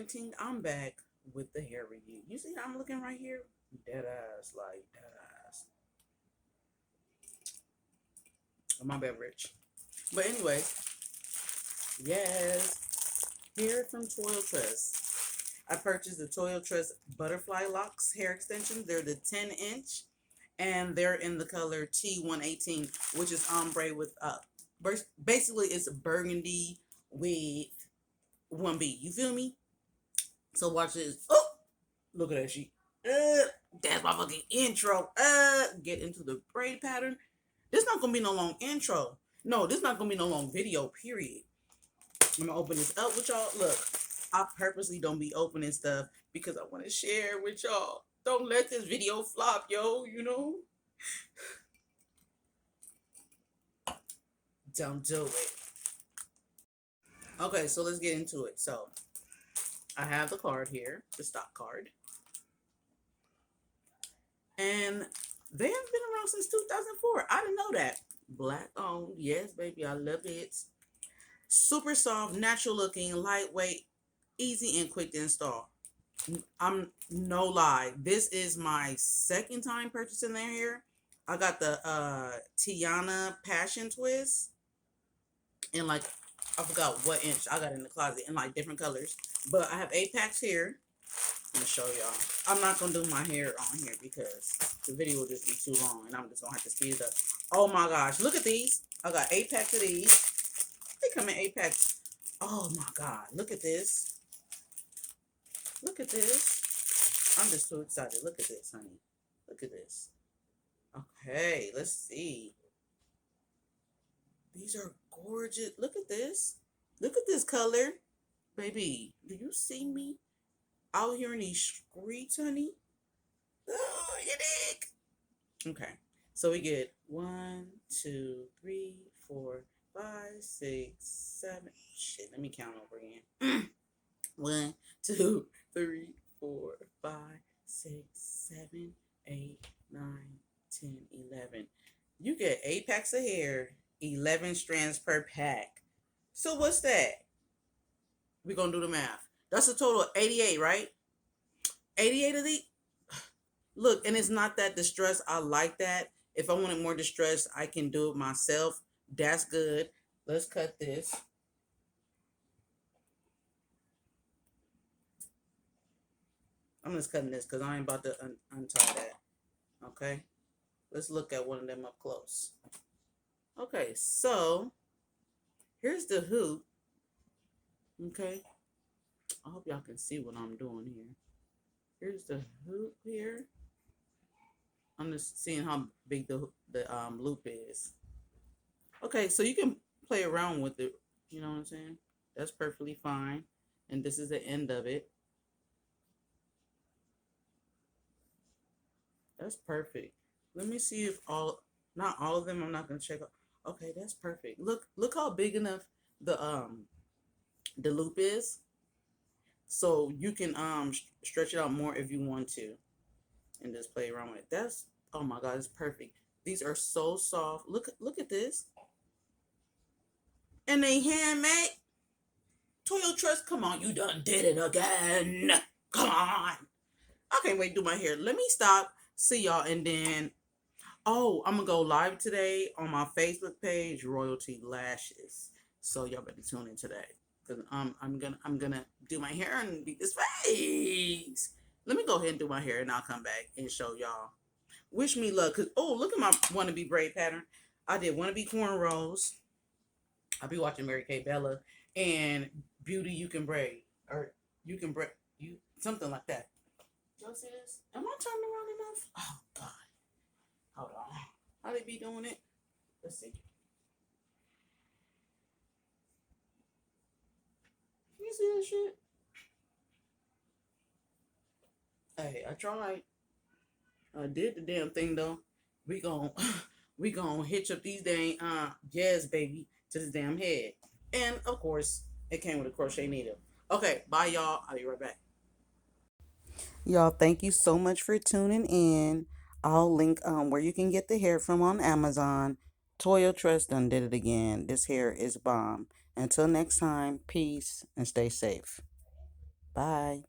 2017, I'm back with the hair review. You see how I'm looking right here? Dead ass, like dead ass. Oh, my beverage. But anyway, yes, hair from Toyotress. I purchased the Toyotress Butterfly Locks hair extensions. They're the 10-inch, and they're in the color T118, which is ombre with basically it's burgundy with 1B. You feel me? So watch this. Oh, look at that shit. That's my fucking intro. Get into the braid pattern. This not gonna be no long intro. No, this not gonna be no long video. Period. I'm gonna open this up with y'all. Look, I purposely don't be opening stuff because I want to share with y'all. Don't let this video flop, yo. You know. Don't do it. Okay, so let's get into it. So I have the card here, the stock card. And they have been around since 2004. I didn't know that. Black owned. Yes, baby. I love it. Super soft, natural looking, lightweight, easy and quick to install. I'm no lie. This is my second time purchasing their hair. I got the Tiana Passion Twist in like, I forgot what inch I got in the closet in like different colors. But I have 8 packs here. I'm gonna show y'all. I'm not gonna do my hair on here because the video will just be too long and I'm just gonna have to speed it up. Oh my gosh, look at these. I got 8 packs of these. They come in 8 packs. Oh my god, look at this. Look at this. I'm just so excited. Look at this, honey. Look at this. Okay, let's see. These are gorgeous. Look at this. Look at this color. Baby, do you see me out here in these streets, honey? Oh, you dig? Okay, so we get 1, 2, 3, 4, 5, 6, 7. Shit, let me count over again. 1, 2, 3, 4, 5, 6, 7, 8, 9, 10, 11. You get 8 packs of hair, 11 strands per pack. So what's that? We're gonna do the math. That's a total of 88, right? 88 of these. Look, and it's not that distressed. I like that. If I wanted more distressed, I can do it myself. That's good. Let's cut this. I'm just cutting this because I ain't about to untie that. Okay. Let's look at one of them up close. Okay, so here's the hoop. Okay. I hope y'all can see what I'm doing here. Here's the hoop here. I'm just seeing how big the loop is. Okay, so you can play around with it. You know what I'm saying? That's perfectly fine. And this is the end of it. That's perfect. Let me see if not all of them. I'm not gonna check out. Okay, that's perfect. Look how big enough the loop is. So you can stretch it out more if you want to, and just play around with it. That's, oh my god, it's perfect. These are so soft. Look at this. And they handmade. Toyotress, come on, you done did it again. Come on. I can't wait to do my hair. Let me stop. See y'all, and then I'm gonna go live today on my Facebook page, Royalty Lashes. So y'all better tune in today. Cause I'm gonna do my hair and beat this face. Let me go ahead and do my hair and I'll come back and show y'all. Wish me luck. Cause look at my wannabe braid pattern. I did wannabe cornrows. I'll be watching Mary Kay Bella and Beauty You Can Braid. Or you can braid you something like that. Y'all see this? Am I turning around enough? Oh god. Hold on. How they be doing it? Let's see. You see that shit? Hey, I tried. I did the damn thing though. We gon' we gon' hitch up these dang jazz baby to this damn head. And of course, it came with a crochet needle. Okay, bye y'all. I'll be right back. Y'all, thank you so much for tuning in. I'll link where you can get the hair from on Amazon. Toyotress done did it again. This hair is bomb. Until next time, peace and stay safe. Bye.